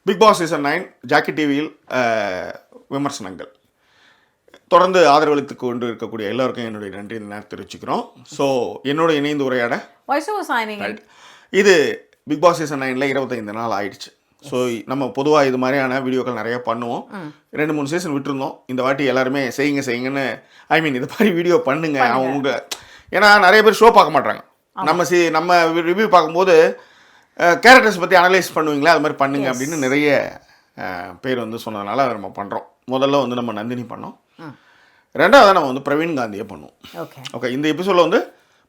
Big Boss season 9 Jackie டிவியில் விமர்சனங்கள் தொடர்ந்து ஆதரவளித்து கொண்டு இருக்கக்கூடிய எல்லாருக்கும் என்னுடைய நன்றி நேரம் தெரிவிச்சுக்கிறோம். ஸோ என்னோட இணைந்து உரையாட இது பிக் பாஸ் சீசன் 9ல் 25 நாள் ஆயிடுச்சு. ஸோ நம்ம பொதுவாக இது மாதிரியான வீடியோக்கள் நிறைய பண்ணுவோம். 2-3 சீசன் விட்டுருந்தோம். இந்த வாட்டி எல்லாருமே செய்யுங்கன்னு இது மாதிரி வீடியோ பண்ணுங்க. அவங்க ஏன்னா நிறைய பேர் ஷோ பார்க்க மாட்டாங்க. நம்ம ரிவ்யூ பார்க்கும்போது கேரக்டர்ஸ் பற்றி அனலைஸ் பண்ணுவீங்களா, அது மாதிரி பண்ணுங்க அப்படின்னு நிறைய பேர் வந்து சொன்னதுனால அதை நம்ம பண்ணுறோம். முதல்ல வந்து நம்ம நந்தினி பண்ணோம், ரெண்டாவது நம்ம வந்து பிரவீன் காந்தியை பண்ணுவோம். ஓகே, இந்த எபிசோடில் வந்து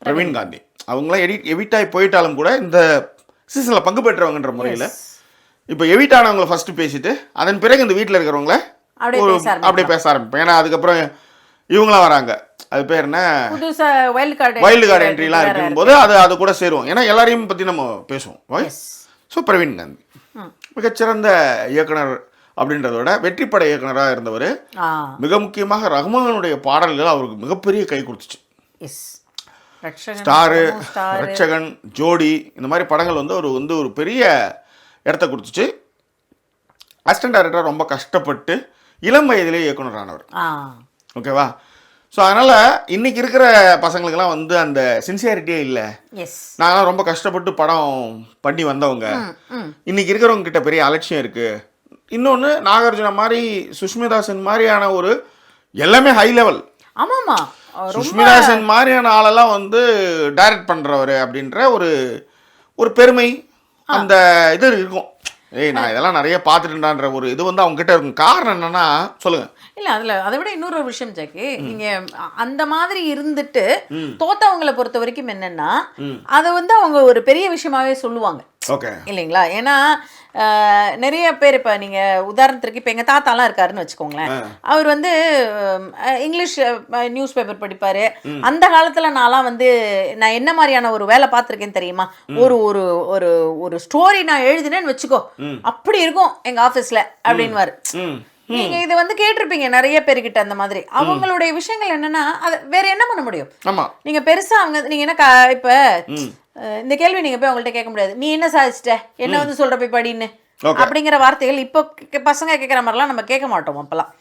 பிரவீன் காந்தி அவங்களாம் எவிட் ஆகி போயிட்டாலும் கூட இந்த சீசனில் பங்கு பெற்றவங்கன்ற முறையில் இப்போ எவிட் ஆனவங்களை ஃபஸ்ட்டு பேசிட்டு அதன் பிறகு இந்த வீட்டில் இருக்கிறவங்கள அப்படியே பேச ஆரம்பிப்பேன். ஏன்னா அதுக்கப்புறம் இவங்களாம் வராங்க, அது பேர் என்ன, வைல்டு கார்டு என்ட்ரிலாம் இருக்கும்போது அது கூட சேருவோம். ஏன்னா எல்லாரையும் பற்றி நம்ம பேசுவோம். ஸோ பிரவீன் காந்தி மிகச்சிறந்த இயக்குனர் அப்படின்றதோட வெற்றிப்பட இயக்குனராக இருந்தவர். மிக முக்கியமாக ரஹ்மானுடைய பாடல்கள் அவருக்கு மிகப்பெரிய கை கொடுத்துச்சு. ஸ்டாரு, ரட்சகன், ஜோடி, இந்த மாதிரி படங்கள் வந்து அவர் வந்து ஒரு பெரிய இடத்த கொடுத்துச்சு. அசிஸ்டன்ட் டைரக்டர் ரொம்ப கஷ்டப்பட்டு இளம் வயதிலே இயக்குனர் ஆனவர். ஓகேவா? ஸோ அதனால் இன்றைக்கி இருக்கிற பசங்களுக்கெல்லாம் வந்து அந்த சின்சியாரிட்டியே இல்லை. நாங்களாம் ரொம்ப கஷ்டப்பட்டு படம் பண்ணி வந்தவங்க. இன்றைக்கி இருக்கிறவங்க கிட்ட பெரிய அலட்சியம் இருக்குது. இன்னொன்று, நாகார்ஜுனா மாதிரி, சுஷ்மிதா சென் மாதிரியான ஒரு எல்லாமே ஹை லெவல். ஆமாம்மா, சுஷ்மிதா சென் மாதிரியான ஆளெல்லாம் வந்து டைரக்ட் பண்ணுறவர் அப்படின்ற ஒரு பெருமை, அந்த இது இருக்கும். நான் இதெல்லாம் நிறைய பார்த்துட்டுன்ற ஒரு இது வந்து அவங்க கிட்ட இருக்கும். காரணம் என்னன்னா, சொல்லுங்க. இல்லை, அதை விட இன்னொரு விஷயம் ஜாக்கி, நீங்கள் அந்த மாதிரி இருந்துட்டு தோத்தவங்களை பொறுத்த வரைக்கும் என்னன்னா, அதை வந்து அவங்க ஒரு பெரிய விஷயமாவே சொல்லுவாங்க. ஓகே, இல்லைங்களா? ஏன்னா நிறைய பேர் இப்போ நீங்கள் உதாரணத்திற்கு இப்போ எங்கள் தாத்தாலாம் இருக்காருன்னு வச்சுக்கோங்களேன். அவர் வந்து இங்கிலீஷ் நியூஸ் பேப்பர் படிப்பார். அந்த காலத்தில் நான்லாம் வந்து நான் என்ன மாதிரியான ஒரு வேலை பார்த்துருக்கேன்னு தெரியுமா? ஒரு ஒரு ஒரு ஒரு ஸ்டோரி நான் எழுதினேன்னு வச்சுக்கோ, அப்படி இருக்கும் எங்கள் ஆஃபீஸில் அப்படின்வாரு. நீங்க இதை வந்து கேட்டிருப்பீங்க நிறைய பேர்கிட்ட. அந்த மாதிரி அவங்களுடைய விஷயங்கள் என்னன்னா, அது வேற என்ன பண்ண முடியும்? நீங்க பெருசா நீங்க என்ன இப்ப இந்த கேள்வி நீங்க போய் அவங்கள்ட்ட கேட்க முடியாது. நீ என்ன சாதிச்சிட்ட, என்ன வந்து சொல்ற போய் படின்னு அப்படிங்கிற வார்த்தைகள் இப்போ பசங்க கேட்குற மாதிரிலாம் நம்ம கேட்க மாட்டோம் அப்பெல்லாம்.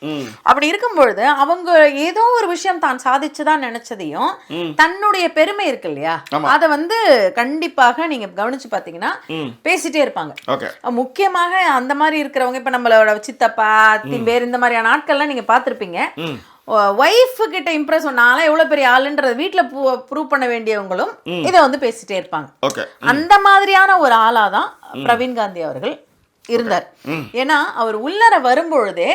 அப்படி இருக்கும்பொழுது அவங்க ஏதோ ஒரு விஷயம் தான் சாதிச்சுதான் நினைச்சதையும் தன்னுடைய பெருமை இருக்கு இல்லையா, அதை வந்து கண்டிப்பாக நீங்க கவனிச்சு பாத்தீங்கன்னா பேசிட்டே இருப்பாங்க. முக்கியமாக அந்த மாதிரி இருக்கிறவங்க, இப்ப நம்மளோட சித்தப்பா, வேறு இந்த மாதிரியான ஆட்கள்லாம் நீங்க பார்த்திருப்பீங்க. ஒய்ஃப் கிட்ட இம்ப்ரெஸ் பண்ணாலும் எவ்வளவு பெரிய ஆளுன்றத வீட்டுல ப்ரூவ் பண்ண வேண்டியவங்களும் இதை வந்து பேசிட்டே இருப்பாங்க. அந்த மாதிரியான ஒரு ஆளாதான் பிரவீன் காந்தி அவர்கள் இருந்தார். ஏன்னா அவர் உள்ளர வரும்பொழுதே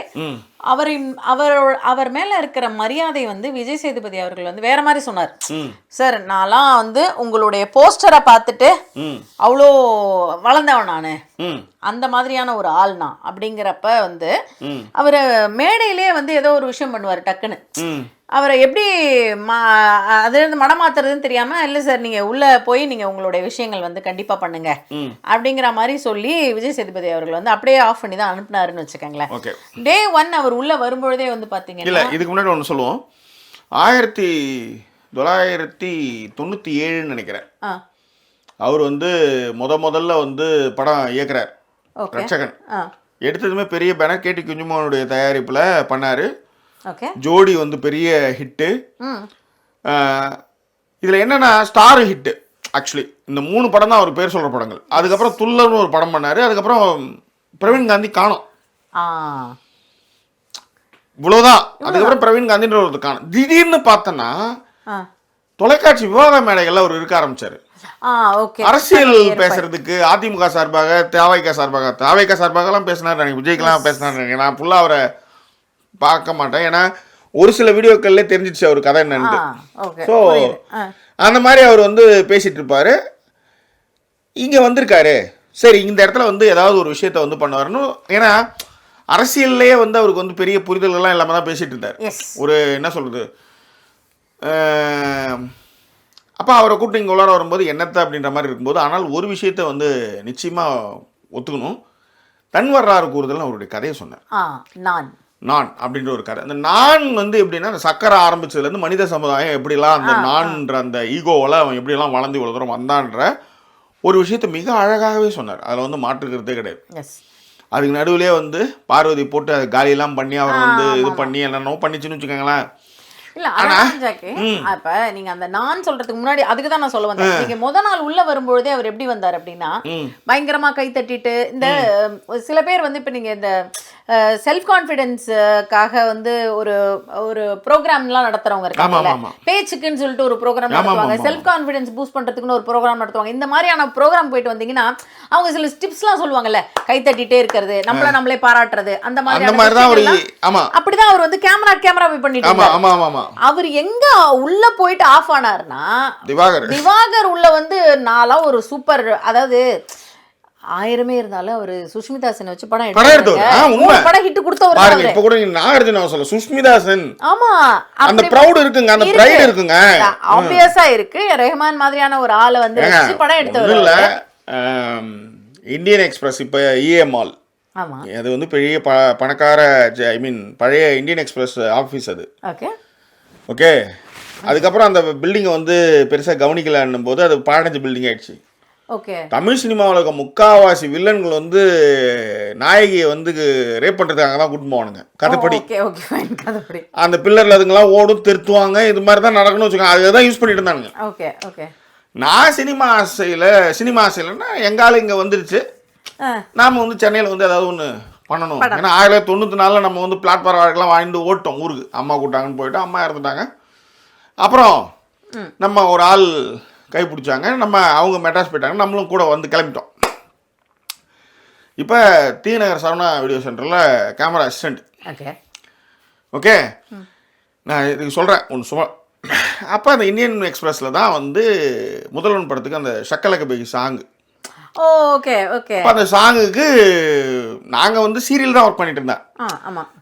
அவர் மேல இருக்கிற மரியாதை வந்து விஜய் சேதுபதி அவர்கள் வந்து வேற மாதிரி சொன்னார். சார், நான்லாம் வந்து உங்களுடைய போஸ்டரை பார்த்துட்டு அவ்வளோ வளர்ந்தவன் நானு, அந்த மாதிரியான ஒரு ஆள் நான் அப்படிங்கிறப்ப வந்து அவர் மேடையிலேயே வந்து ஏதோ ஒரு விஷயம் பண்ணுவார். டக்குன்னு அவரை எப்படி அதுலேருந்து மடமாத்துறதுன்னு தெரியாம, இல்லை சார் நீங்க உள்ள போய் நீங்க உங்களுடைய விஷயங்கள் வந்து கண்டிப்பா பண்ணுங்க அப்படிங்கிற மாதிரி சொல்லி விஜய் சேதுபதி அவர்கள் வந்து அப்படியே ஆஃப் பண்ணி தான் அனுப்புனாருன்னு வச்சுக்கோங்களேன். டே 1 அவர் உள்ள வரும்பொழுதே வந்து பாத்தீங்கன்னா, இல்ல இதுக்கு முன்னாடி ஒன்று சொல்லுவோம். 1997 நினைக்கிறேன், அவர் வந்து முதல்ல வந்து படம் இயக்குறார். ரட்சகன் எடுத்ததுமே பெரிய பேனர், கேடி குஞ்சுமோனுடைய தயாரிப்புல பண்ணாரு. ஜோடி வந்து பெரிய ஹிட்டு. இதுல என்னன்னா, ஸ்டார் ஹிட்டு. ஆக்சுவலி இந்த 3 படம் தான் அவர் பேர் சொல்ற படங்கள். அதுக்கப்புறம் துள்ளர்னு ஒரு படம் பண்ணாரு. அதுக்கப்புறம் பிரவீன் காந்தி காணோம், இவ்வளவுதான். அதுக்கப்புறம் பிரவீன் காந்தின்ற ஒரு காணும். திடீர்னு பார்த்தோன்னா தொலைக்காட்சி விவாத மேடைகள்ல அவர் இருக்க ஆரம்பிச்சாரு. அரசியல் பேசுறதுக்கு அதிமுக சார்பாக, தேவைக்கா சார்பாக பேசினார். விஜய்க்கெல்லாம் பேசினார். நான் ஃபுல்லா அவரை பார்க்க மாட்டேன், ஏன்னா ஒரு சில வீடியோக்கள்ல தெரிஞ்சிச்சு அவர் கதை என்னன்னு. ஸோ அந்த மாதிரி அவர் வந்து பேசிட்டு இருப்பாரு. இங்க வந்திருக்காரு, சரி இந்த இடத்துல வந்து ஏதாவது ஒரு விஷயத்த வந்து பண்ணுவாருன்னு. ஏன்னா அரசியல்லையே வந்து அவருக்கு வந்து பெரிய புரிதல்கள்லாம் இல்லாமல் தான் பேசிட்டு இருந்தார். ஒரு என்ன சொல்றது, அப்போ அவரை கூப்பிட்டு இங்கே உள்ளார வரும்போது என்னத்தை அப்படின்ற மாதிரி இருக்கும்போது, ஆனால் ஒரு விஷயத்த வந்து நிச்சயமாக ஒத்துக்கணும். தன் வரலாறு கூறுதல்னு அவருடைய கதையை சொன்னார். நான் அப்படின்ற ஒரு கதை. அந்த நான் வந்து எப்படின்னா, அந்த சக்கரை ஆரம்பிச்சதுலேருந்து மனித சமுதாயம் எப்படிலாம் அந்த நான்ன்ற அந்த ஈகோவில் அவன் எப்படிலாம் வளர்ந்து இவ்வளோ தூரம் வந்தான்ற ஒரு விஷயத்த மிக அழகாகவே சொன்னார். அதில் வந்து மாற்றுக்கிறதே கிடையாது. அதுக்கு நடுவுலயே வந்து பார்வதி போட்டு அது காலியெல்லாம் பண்ணி அவர் வந்து இது பண்ணி என்னென்னோ பண்ணிச்சுன்னு வச்சுக்கோங்களேன். இல்ல அதான் ஜாக்கி. அப்ப நீங்க அந்த நான் சொல்றதுக்கு முன்னாடி அதுக்கு தான் நான் சொல்ல வந்தேன். நீங்க முத நாள் உள்ள வரும்பொழுதே அவர் எப்படி வந்தார் அப்படின்னா பயங்கரமா கை தட்டிட்டு இந்த சில பேர் வந்து இப்ப நீங்க இந்த செல்ஃப் கான்ஃபிடன்ஸ்க்காக வந்து ஒரு ஒரு ப்ரோக்ராம்லாம் நடத்துறவங்க இருக்காங்கல்ல, பேச்சுக்குன்னு சொல்லிட்டு ஒரு ப்ரோக்ராம் நடத்துவாங்க, செல்ஃப் கான்ஃபிடன்ஸ் பூஸ்ட் பண்றதுக்குன்னு ஒரு ப்ரோக்ராம் நடத்துவாங்க. இந்த மாதிரியான ப்ரோக்ராம் போயிட்டு வந்தீங்கன்னா அவங்க சில டிப்ஸ்லாம் சொல்லுவாங்கல்ல, கை தட்டிட்டே இருக்கிறது, நம்மளே பாராட்டுறது, அந்த மாதிரி அப்படிதான் அவர் வந்து கேமரா போய் பண்ணிட்டு அவர் எங்க உள்ள போயிட்டு ஆஃப் ஆனார்னா திவாகர் உள்ள வந்து நான்லாம் ஒரு சூப்பர், அதாவது 1000 இருந்தாலும் அவரு சுஷ்மிதா சென் வச்சு படம் படம் ஹிட் கொடுத்தவர். இப்ப கூட நாகார்ஜுன சொல்ல சுஷ்மிதா சென், ஆமா அந்த ப்ரவுட் இருக்குங்க, அந்த பிரைட் இருக்குங்க, ஆப்வியஸா இருக்கு. ரஹ்மான் மாதிரியான ஒரு ஆளை வந்து வச்சு படம் எடுத்தவர் இல்ல. இந்தியன் எக்ஸ்பிரஸ் இப்ப இஎம்ஆல், ஆமா அது வந்து பெரிய பணக்கார ஐ மீன் பழைய இந்தியன் எக்ஸ்பிரஸ் ஆஃபீஸ் அது. ஓகே அதுக்கப்புறம் அந்த பில்டிங்கை வந்து பெருசாக கவனிக்கலான்னும் போது அது பாடஞ்ச பில்டிங் ஆயிடுச்சு. தமிழ் சினிமாவில் இருக்க முக்காவாசி வில்லன்கள் வந்து நாயகியை வந்து ரேப் பண்ணுறதுக்காக தான் கூட்டிட்டு போவானுங்க கதைப்படி. அந்த பில்லரில் அதுங்கெல்லாம் ஓடும் திருத்துவாங்க, இது மாதிரி தான் நடக்கணும்னு வச்சுக்கோங்க. அதுதான் யூஸ் பண்ணிட்டு இருந்தானுங்க. நான் சினிமா ஆசையிலன்னா எங்கால இங்கே வந்துருச்சு, நாம் வந்து சென்னையில் வந்து ஏதாவது ஒன்று பண்ணணும். ஏன்னா 1994 நம்ம வந்து பிளாட்ஃபார்ம் வாழ்க்கைலாம் வாங்கிட்டு ஓட்டோம் ஊருக்கு. அம்மா கூட்டாங்கன்னு போயிட்டு அம்மா இறந்துட்டாங்க. அப்புறம் நம்ம ஒரு ஆள் கை பிடிச்சாங்க, அவங்க மெட்ராஸ் போயிட்டாங்க, நம்மளும் கூட வந்து கிளம்பிட்டோம். இப்போ தீநகர் சரவணா வீடியோ சென்டரில் கேமரா அசிஸ்டண்ட். ஓகே நான் இதுக்கு சொல்கிறேன் ஒன்று சும்மா. அப்போ அந்த இந்தியன் எக்ஸ்பிரஸில் தான் வந்து முதல்வன் படத்துக்கு அந்த ஷக்கலக்க பேகி சாங்கு. அந்த சாங்குக்கு நாங்கள் வந்து சீரியல் தான் ஒர்க் பண்ணிட்டு இருந்தேன்.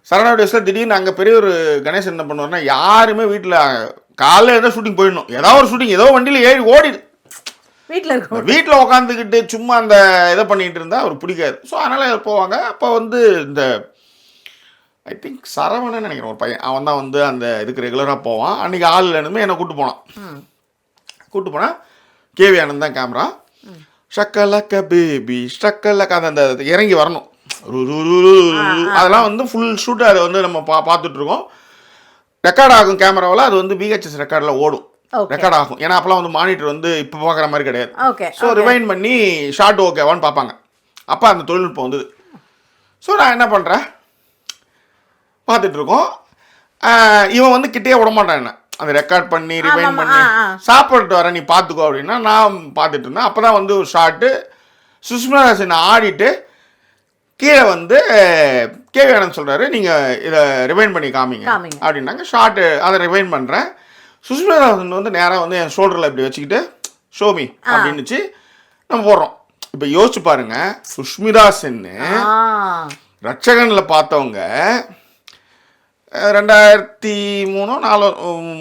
சரவணா வீடியோஸில் திடீர்னு அங்கே பெரிய ஒரு கணேசன் என்ன பண்ணுவார்னா, யாருமே வீட்டில் காலையில் ஏதோ ஷூட்டிங் போயிடணும், ஏதாவது ஒரு ஷூட்டிங் ஏதோ வண்டியில் ஏறி ஓடிடு, வீட்டில் உட்காந்துக்கிட்டு சும்மா அந்த இதை பண்ணிகிட்டு இருந்தால் அவருக்கு பிடிக்காது. ஸோ அதனால் போவாங்க. அப்போ வந்து இந்த ஐ திங்க் சரவணன் நினைக்கிறேன் ஒரு பையன், அவன் தான் வந்து அந்த இதுக்கு ரெகுலராக போவான். அன்றைக்கி ஆள் இல்லைன்னு என்னை கூப்பிட்டு போனால் கேவி ஆனந்த் தான் கேமரா. ஷக்கலக்க பேபி ஷக்கலக்க அந்த இறங்கி வரணும், அதெல்லாம் வந்து ஃபுல் ஷூட். அதை வந்து நம்ம பார்த்துட்ருக்கோம். ரெக்கார்ட் ஆகும் கேமராவில், அது வந்து விஹெச்எஸ் ரெக்கார்டில் ஓடும், ரெக்கார்ட் ஆகும். ஏன்னா அப்போலாம் வந்து மானிட்டர் வந்து இப்போ பார்க்குற மாதிரி கிடையாது. ஸோ ரிவைண்ட் பண்ணி ஷார்ட் ஓகேவான்னு பார்ப்பாங்க. அப்போ அந்த தொழில்நுட்பம் வந்தது. ஸோ நான் என்ன பண்ணுறேன், பார்த்துட்ருக்கோம். இவன் வந்து கிட்டே விட மாட்டான் என்ன, அந்த ரெக்கார்ட் பண்ணி ரிவைண்ட் பண்ணி சாப்பிட்டு வர நீ பார்த்துக்கோ அப்படின்னா நான் பார்த்துட்டு இருந்தேன். அப்போ தான் வந்து ஒரு ஷார்ட்டு சுஷ்மிதா சென் ஆடிட்டு கீழே வந்து கேவி ஆனந்த் சொல்கிறாரு, நீங்கள் இதை ரிவைண்ட் பண்ணி காமிங்க அப்படின்னாங்க. ஷார்ட்டு அதை ரிவைண்ட் பண்ணுறேன். சுஷ்மிதா சென் வந்து நேராக வந்து என் ஷோல்டரில் இப்படி வச்சுக்கிட்டு ஷோமி அப்படின்னுச்சு நம்ம போடுறோம். இப்போ யோசிச்சு பாருங்க, சுஷ்மிதா சென்னு ரட்சகனில் பார்த்தவங்க 2003-04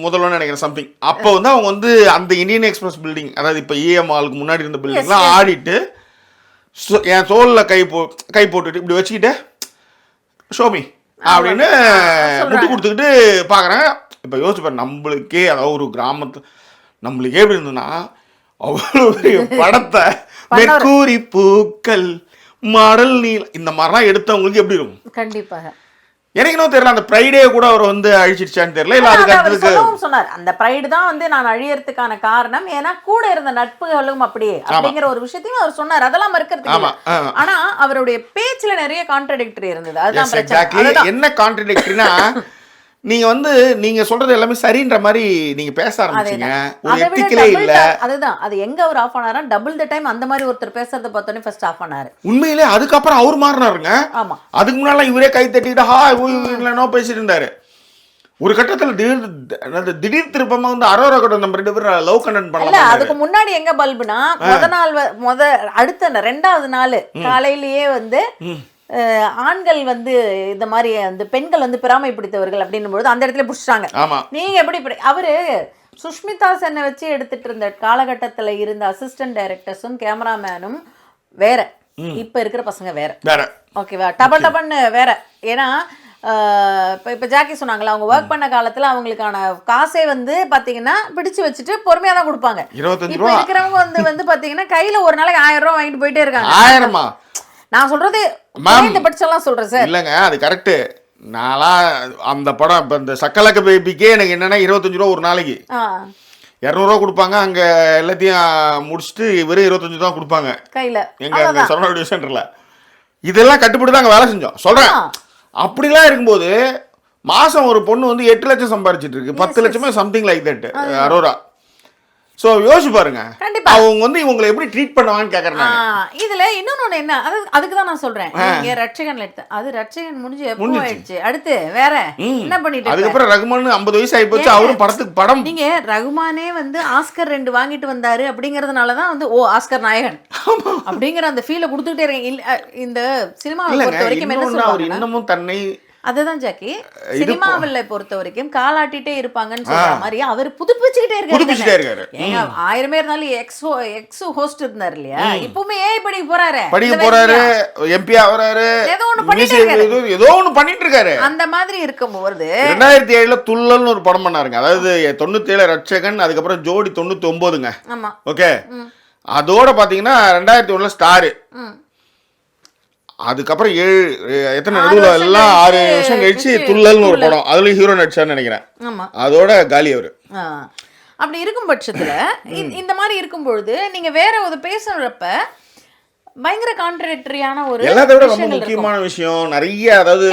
முதல்வன்னு நினைக்கிறேன் சம்திங். அப்போ வந்து அவங்க வந்து அந்த இந்தியன் எக்ஸ்பிரஸ் பில்டிங், அதாவது இப்போ இஎம்ஆலுக்கு முன்னாடி இருந்த பில்டிங்லாம் ஆடிட்டு என் தோலில் கை போட்டுட்டு இப்படி வச்சுக்கிட்டு ஷோமி அப்படின்னு முட்டு கொடுத்துக்கிட்டு பார்க்குறேன். இப்போ யோசிப்பேன், நம்மளுக்கே அதாவது ஒரு கிராமத்து நம்மளுக்கே எப்படி இருந்ததுன்னா அவ்வளோ பெரிய படத்தை மெர்க்கூரி பூக்கள் மாடல் நீல் இந்த மாதிரிலாம் எடுத்தவங்களுக்கு எப்படி இருக்கும்? கண்டிப்பாக எனக்கு இன்னும் தெரியல, அந்த ப்ரைடே கூட அவர் வந்து அழிச்சிருச்சான்னு தெரியல. இல்லை அதுக்கு சொன்னார் அந்த ப்ரைடு தான் வந்து நான் அழியறதுக்கான காரணம், ஏன்னா கூட இருந்த நட்புகளும் அப்படியே அப்படிங்கிற ஒரு விஷயத்தையும் அவர் சொன்னார். அதெல்லாம் மறுக்கிறது. ஆனா அவருடைய பேச்சுல நிறைய கான்ட்ரடிக்டரி இருந்தது. அதுதான் பிரச்சனை. என்ன கான்ட்ரடிக்டரினா, நீங்க வந்து நீங்க சொல்றது எல்லாமே சரின்ற மாதிரி நீங்க பேச ஆரம்பிச்சீங்க, ஒரு எத்திக்கலே இல்ல. அதுதான் அது எங்க அவர் ஆஃப் ஆனாரா, டபுள் தி டைம் அந்த மாதிரி ஒருத்தர் பேசுறத பார்த்தோன்னே ஃபர்ஸ்ட் ஆஃப் ஆனாரு. உண்மையிலே அதுக்கப்புறம் அவர் மாறினாருங்க. ஆமா, அதுக்கு முன்னால இவரே கை தட்டிட்டு ஹா பேசிட்டு இருந்தாரு. ஒரு கட்டத்துல திடீர் திருப்பமா வந்து அரோரா கூட நம்ம 2 பேரும் லவ் கண்டென்ட் பண்ணலாம். அதுக்கு முன்னாடி எங்க பல்புனா, அடுத்த 2வது நாள் காலையிலேயே வந்து ஆண்கள் வந்து இந்த மாதிரி அந்த பெண்கள் வந்து பிராமை பிடித்தவர்கள் அப்படின்னும் பொழுது அந்த இடத்துல பிடிச்சிட்டாங்க. நீங்க எப்படி அவரு சுஷ்மிதா சென்னை வச்சு எடுத்துட்டு இருந்த காலகட்டத்துல இருந்த அசிஸ்டன்ட் டைரக்டர்ஸும் கேமராமேனும் வேற, இப்ப இருக்கிற பசங்க வேற. ஓகேவா, டபன்னு வேற. ஏன்னா இப்போ ஜாக்கி சொன்னாங்களா, அவங்க ஒர்க் பண்ண காலத்துல அவங்களுக்கான காசே வந்து பாத்தீங்கன்னா பிடிச்சு வச்சுட்டு பொறுமையா தான் கொடுப்பாங்க. இப்போ இருக்கிறவங்க வந்து பாத்தீங்கன்னா கையில ஒரு நாளைக்கு 1000 ரூபாய் வாங்கிட்டு போயிட்டே இருக்காங்க. 1000 நான் சொல்றது இந்த பட்சம்லாம் சொல்றேன் சார். இல்லைங்க, அது கரெக்டு. நான்லாம் அந்த படம் இப்போ இந்த சக்கலக்க பேபிக்கே எனக்கு என்னென்னா 25 ரூபா ஒரு நாளைக்கு, 200 ரூபா கொடுப்பாங்க. அங்கே எல்லாத்தையும் முடிச்சுட்டு வெறும் 25 தான் கொடுப்பாங்க கையில் எங்கள் அங்கே சரவண சென்டரில். இதெல்லாம் கட்டுப்பட்டு தான் அங்கே வேலை செஞ்சோம் சொல்கிறேன். அப்படிலாம் இருக்கும்போது மாதம் ஒரு பொண்ணு வந்து 8 லட்சம் சம்பாரிச்சிட்டு இருக்கு, 10 லட்சமே சம்திங் லைக் தட் அரோரா. ஸோ யோசிச்சு பாருங்க அவங்க வந்து இவங்களை எப்படி ட்ரீட் பண்ணுவாங்கன்னு கேட்கறேன். இதுல இன்னொன்னு என்ன, அதுக்கு தான் நான் சொல்றேன். நீங்க ரட்சகன்ல எடுத்த அது ரட்சகன் முடிஞ்சு எப்போ ஆயிடுச்சு, அடுத்து வேற என்ன பண்ணிட்டு அதுக்கப்புறம் ரகுமான் 50 வயசு ஆகி போச்சு, அவரும் படத்துக்கு படம். நீங்க ரகுமானே வந்து ஆஸ்கர் 2 வாங்கிட்டு வந்தாரு அப்படிங்கறதுனாலதான் வந்து ஓ ஆஸ்கர் நாயகன் அப்படிங்கிற அந்த ஃபீலை கொடுத்துக்கிட்டே இருக்கீங்க. இந்த சினிமாவை பொறுத்த வரைக்கும் என்ன சொல்றாங்க, இன்னமும் தன்னை அதுதான் ஜாக்கி, சினிமாவில் பொறுத்த வரைக்கும் காலாட்டிட்டே இருப்பாங்கன்னு சொல்ற மாதிரி அவர் புதுப்பிச்சுக்கிட்டே இருக்காரு. ஏங்க 1000 பேர் இருந்தாலும் எக்ஸ் ஹோஸ்ட் இருந்தாரு இல்லையா, இப்பவுமே ஏன் படிக்க போறாரு, எம்பி ஆகுறாரு, ஏதோ ஒண்ணு பண்ணிட்டு இருக்காரு. அந்த மாதிரி இருக்கும்போது 2007 துள்ளல்னு ஒரு படம் பண்ணாருங்க. அதாவது 97 ரட்சகன், அதுக்கப்புறம் ஜோடி 99ங்க. ஆமா ஓகே, அதோட பாத்தீங்கன்னா 2001 ஸ்டாரு, அதுக்கப்புறம் 7 நடுவில் எல்லாம் 6 வருஷம் கழிச்சு துள்ளல்னு ஒரு படம், அதுல ஹீரோ நடிச்சான்னு நினைக்கிறேன். அதோட காலி அவரு. அப்படி இருக்கும் பட்சத்துல இந்த மாதிரி இருக்கும்பொழுது நீங்க வேற ஒரு பேசுறப்ப பயங்கர கான்ட்ரடிக்டரியான ஒரு எல்லாத்த விட ரொம்ப முக்கியமான விஷயம் நிறைய, அதாவது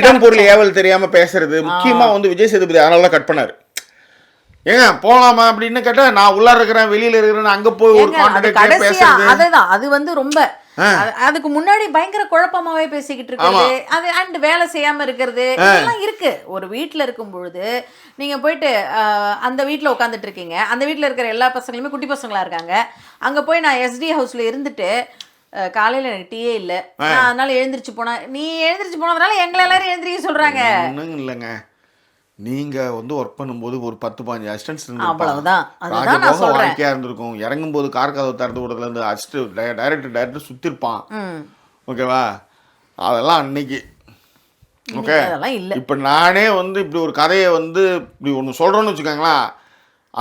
இடம் பொருள் ஏவல் தெரியாம பேசுறது. முக்கியமா வந்து விஜய் சேதுபதி அதனால கட் பண்ணாரு. ஏங்க போலாமா அப்படின்னு கேட்டா நான் உள்ளார இருக்கிறேன் வெளியில இருக்கிறேன், அங்க போய் ஒரு கான்ட்ரடிக்டரியா பேசுறது. அதுதான் அது வந்து ரொம்ப அதுக்கு முன்னாடி பயங்கர குழப்பமாவே பேசிக்கிட்டு இருக்கிறது, அது அண்ட் வேலை செய்யாம இருக்கிறது இதெல்லாம் இருக்கு. ஒரு வீட்டுல இருக்கும் பொழுது நீங்க போயிட்டு அந்த வீட்டுல உட்காந்துட்டு இருக்கீங்க, அந்த வீட்டுல இருக்கிற எல்லா பசங்களுமே குட்டி பசங்களா இருக்காங்க. அங்க போய் நான் SD ஹவுஸ்ல இருந்துட்டு காலையில எனக்கு டீயே இல்லை, நான் அதனால எழுந்திரிச்சு போனா, நீ எழுந்திரிச்சு போனதுனால எங்களை எல்லாரும் எழுந்திரிக்க சொல்றாங்க. ஒண்ணும் இல்லைங்க, நீங்க வந்து ஒர்க் பண்ணும்போது ஒரு 10-15 அசிஸ்டன்ட்ஸ் இருந்திருக்கும். இறங்கும் போது கார் கதவை திறந்து விடுறதுல இருந்து அசிஸ்டன்ட் டைரக்டர் சுத்திருப்பான். ஓகேவா, அதெல்லாம் அன்னைக்கு. ஓகே, இப்ப நானே வந்து இப்படி ஒரு கதையை வந்து இப்படி ஒன்று சொல்றோன்னு வச்சுக்கோங்களேன்,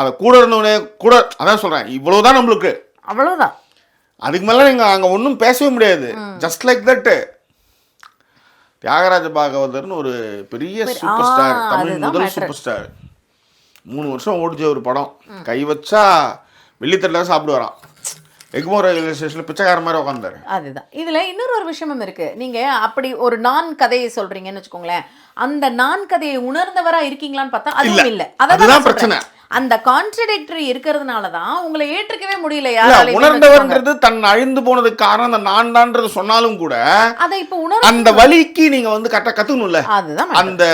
அதை கூட இருந்தவனே கூட அதான் சொல்றேன், இவ்வளவுதான் நம்மளுக்கு, அவ்வளவுதான். அதுக்கு மேல நீங்க அங்க ஒன்றும் பேசவே முடியாது. ஜஸ்ட் லைக் தட் தியாகராஜ பாகவதர்னு ஒரு பெரிய சூப்பர் ஸ்டார், தமிழ் முதல் சூப்பர் ஸ்டார், 3 வருஷம் ஓடிச்ச ஒரு படம், கை வச்சா வெள்ளித்தட்டில் சாப்பிட்டு வரான், எக்மோர் ரயில்வே ஸ்டேஷனில் பிச்சைக்கார மாதிரி உட்காந்தாரு. அதுதான் இதில் இன்னொரு விஷயமும் இருக்கு. நீங்கள் அப்படி ஒரு நான் கதையை சொல்றீங்கன்னு வச்சுக்கோங்களேன், அந்த நான் கதையை உணர்ந்தவராக இருக்கீங்களான்னு பார்த்தா அதுவும் இல்லை. அதுதான் பிரச்சனை. அந்த கான்ட்ரடிக்டரி இருக்கிறதுனால தான் உங்களை ஏற்றுக்கவே முடியல. யாரால உணர்ந்தவர்ன்றது தன் அழிந்து போனதுக்கு காரணம் அந்த நான் தான்ன்றது சொன்னாலும் கூட அதை இப்போ உணர் அந்த வலிக்கு நீங்க வந்து கத்துக்கணும்ல. அதுதான் அந்த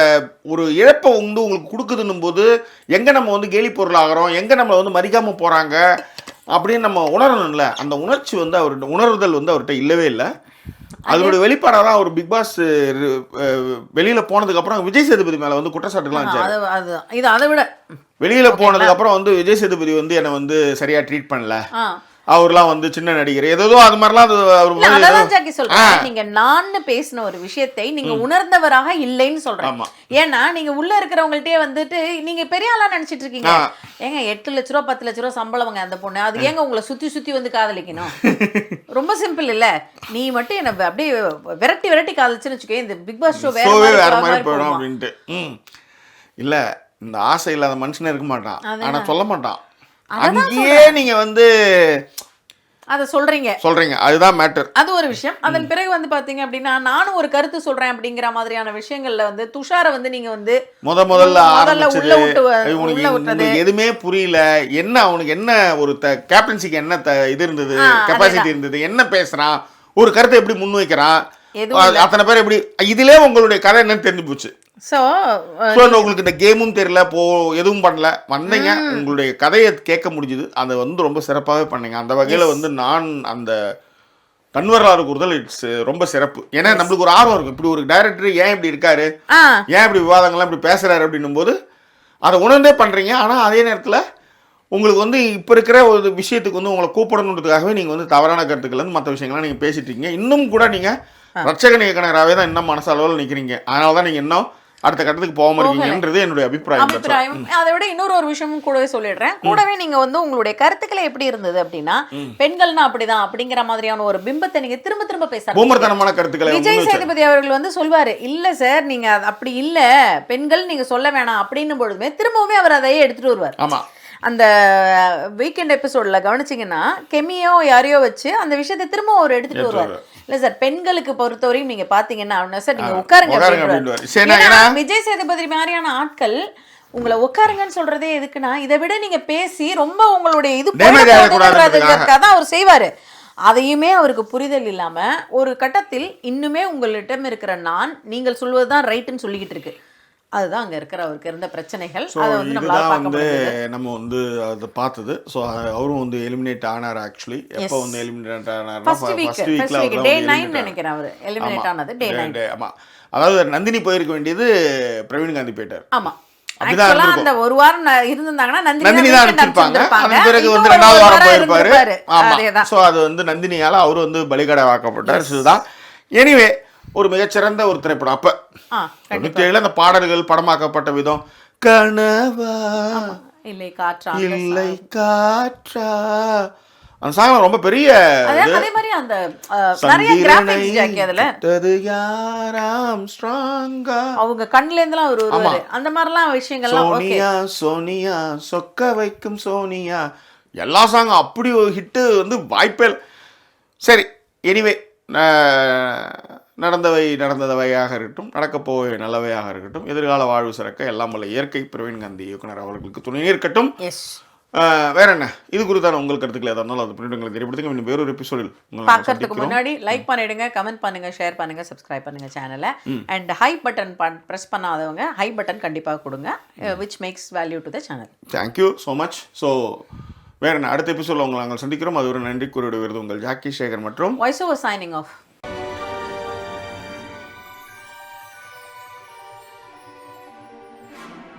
ஒரு இழப்பை வந்து உங்களுக்கு கொடுக்குதுன்னும் போது எங்க நம்ம வந்து கேலி பொருள் ஆகிறோம், எங்க நம்ம வந்து மதிக்காம போறாங்க அப்படின்னு நம்ம உணரணும்ல. அந்த உணர்ச்சி வந்து அவர்கிட்ட உணர்தல் வந்து அவர்கிட்ட இல்லவே இல்லை. அதோட வெளிப்பாடாக தான் ஒரு பிக் பாஸ் வெளியில போனதுக்கு அப்புறம் விஜய் சேதுபதி மேல வந்து குற்றச்சாட்டுலாம் வச்சாரு. இது அதை விட வெளியில போனதுக்கு அப்புறம் வந்து விஜய் சேதுபதி வந்து என்னை வந்து சரியா ட்ரீட் பண்ணல, அவர்லாம் வந்து சின்ன நடிகர் ஏதோ அது மாதிரிலாம். நீங்க நான் பேசின ஒரு விஷயத்தை நீங்க உணர்ந்தவராக இல்லைன்னு சொல்றேன். ஏன்னா நீங்க உள்ள இருக்கிறவங்கள்ட்டே வந்துட்டு நீங்க பெரிய ஆளா நினைச்சிட்டு இருக்கீங்க. ஏங்க 8 லட்ச ரூபா 10 லட்ச ரூபா சம்பளம் அந்த பொண்ணு, அது ஏங்க உங்களை சுத்தி சுத்தி வந்து காதலிக்கணும்? ரொம்ப சிம்பிள் இல்ல. நீ மட்டும் என்ன அப்படியே விரட்டி விரட்டி காதலிச்சுன்னு வச்சுக்கோ, இந்த பிக் பாஸ் ஷோ வேற மாதிரி போயிடும் அப்படின்ட்டு. இல்ல இந்த ஆசை இல்லாத மனுஷனே இருக்க மாட்டான், ஆனா சொல்ல மாட்டான். அங்கேயே நீங்க வந்து அதை சொல்றீங்க, அதுதான் மேட்டர். அது ஒரு விஷயம். அதன் பிறகு வந்து பாத்தீங்க அப்படின்னா நானும் ஒரு கருத்து சொல்றேன் அப்படிங்கிற மாதிரியான விஷயங்கள்ல வந்து துஷாரை வந்து நீங்க வந்து முதல்ல உள்ள விட்டு எதுவுமே புரியல. என்ன அவனுக்கு என்ன ஒரு கேப்டன்சிக்கு என்ன இது இருந்தது, கெப்பாசிட்டி இருந்தது, என்ன பேசுறான், ஒரு கருத்தை எப்படி முன்வைக்கிறான், அத்தனை பேர் எப்படி, இதுலயே உங்களுடைய கதை என்னன்னு தெரிஞ்சு போச்சு. ஸோ உங்களுக்கு இந்த கேமும் தெரியல, எதுவும் பண்ணல, வந்தீங்க, உங்களுடைய கதையை கேட்க முடிஞ்சுது, அதை வந்து ரொம்ப சிறப்பாகவே பண்ணீங்க. அந்த வகையில் வந்து நான் அந்த தன்வரலாறு கூறுதல் இட்ஸ் ரொம்ப சிறப்பு. ஏன்னா நம்மளுக்கு ஒரு ஆர்வம் இருக்கும், இப்படி ஒரு டைரக்டர் ஏன் இப்படி இருக்காரு, ஏன் இப்படி விவாதங்கள்லாம் இப்படி பேசுறாரு அப்படின்னும் போது அதை உணர்ந்தே பண்றீங்க. ஆனால் அதே நேரத்தில் உங்களுக்கு வந்து இப்போ இருக்கிற ஒரு விஷயத்துக்கு வந்து உங்களை கூப்பிடணுன்றதுக்காகவே நீங்கள் வந்து தவறான கருத்துக்கள் வந்து மற்ற விஷயங்கள்லாம் நீங்கள் பேசிட்டு இருக்கீங்க. இன்னும் கூட நீங்கள் ரட்சகன் இயக்குனராகவே தான் இன்னும் மனசளவில் நிற்கிறீங்க. அதனால தான் நீங்கள் இன்னும் அடுத்த கட்டத்துக்கு போகாம இருக்கீங்கன்றது என்னுடைய அபிப்பிராயம். அதை விட இன்னொரு விஷயமும் கூடவே சொல்லிடுறேன். கூடவே நீங்க வந்து உங்களுடைய கருத்துக்களை எப்படி இருந்தது அப்படின்னா, பெண்கள்னா அப்படிதான் அப்படிங்கிற மாதிரியான ஒரு பிம்பத்தை நீங்க திரும்ப திரும்ப பேசுறீங்க. கருத்துக்களை விஜய் சேதுபதி அவர்கள் வந்து சொல்வாரு, இல்ல சார் நீங்க அப்படி இல்ல, பெண்கள் நீங்க சொல்ல வேணாம் அப்படின்னும் பொழுதுமே திரும்பவுமே அவர் அதையே எடுத்துட்டு வருவார். ஆமா, அந்த வீக்கெண்ட் எபிசோட்ல கவனிச்சிங்கன்னா கெமியோ யாரையோ வச்சு அந்த விஷயத்தை திரும்ப அவர் எடுத்துட்டு வருவார். இல்ல சார் பெண்களுக்கு பொறுத்தவரையும் நீங்க பாத்தீங்கன்னா சார் நீங்க உட்காருங்க. விஜய் சேதுபதி மாதிரியான ஆட்கள் உங்களை உட்காருங்கன்னு சொல்றதே எதுக்குன்னா, இதை விட நீங்க பேசி ரொம்ப உங்களுடைய இது தான் அவர் செய்வாரு. அதையுமே அவருக்கு புரிதல் இல்லாம ஒரு கட்டத்தில் இன்னுமே உங்களிடம் இருக்கிற நீங்கள் சொல்வதுதான் ரைட்டுன்னு சொல்லிக்கிட்டு இருக்கு. அதுதான் அங்கே இருக்கிற அவருக்கு இருந்த பிரச்சனைகள். அதை வந்து நம்ம வந்து அதை பார்த்தது. ஸோ அவரும் வந்து எலிமினேட் ஆனார். ஆக்சுவலி எப்போ வந்து எலிமினேட் ஆனார்? ஃபர்ஸ்ட் வீக்ல டே 9 நினைக்கிறேன் அவர் எலிமினேட் ஆனது. டே 9. ஆமா, அதாவது நந்தினி போயிருக்க வேண்டியது பிரவீன் காந்தி போயிட்டார். ஆமா, அந்த ஒரு வாரம் இருந்திருந்தாங்கன்னா நந்தினி தான் அனுப்பிச்சிருப்பாங்க. அதன் பிறகு வந்து 2வது வாரம் போயிருப்பாரு. ஆமா, ஸோ அது வந்து நந்தினியால அவரு வந்து பலிகடை வாக்கப்பட்டார். இதுதான் எனிவே ஒரு மிகச்சிறந்த ஒரு திரைப்படம். அப்ப 97 அந்த பாடல்கள் படமாக்கப்பட்ட விதம், கனவா இல்லை காற்றா இல்லை காற்றா, அந்த சாங் ரொம்ப பெரிய. அதே மாதிரி அந்த நிறைய கிராபிக்ஸ் ஜாக்கி அதுல யாராம் ஸ்ட்ராங்கா அவங்க கண்ணுல இருந்தெல்லாம் ஒரு அந்த மாதிரிலாம் விஷயங்கள்லாம். சோனியா சோனியா சொக்க வைக்கும் சோனியா, எல்லா சாங்கும் அப்படி ஒரு ஹிட்டு வந்து வாய்ப்பே. சரி, எனிவே நடந்தவையாக இருக்கட்டும், நடக்கப்போவை நல்லவையாக இருக்கட்டும், எதிர்கால வாழ்வு சிறக்க எல்லாம் வல்ல இயற்கை பிரவீன் காந்தி இயக்குனர் அவர்களுக்கு துணை இருக்கட்டும். வேற என்ன இது குறித்தான உங்கள் கருத்துக்களை எதாக இருந்தாலும் அது பிரிவுகளை தெரியப்படுத்துங்க. இன்னும் வேறொரு எபிசோடில் பார்க்கறதுக்கு முன்னாடி லைக் பண்ணிடுங்க, கமெண்ட் பண்ணுங்க, ஷேர் பண்ணுங்க, சப்ஸ்கிரைப் பண்ணுங்க சேனலை. அண்ட் ஹை பட்டன் ப்ரெஸ் பண்ணாதவங்க ஹை பட்டன் கண்டிப்பாக கொடுங்க, which makes value to the channel. Thank you so much. So வேற என்ன அடுத்த எபிசோடில் உங்களை நாங்கள் சந்திக்கிறோம். அது ஒரு நன்றி கூறிய விருது உங்கள் ஜாக்கி சேகர் மற்றும் வாய்ஸ் ஓவர் சைனிங் ஆஃப்.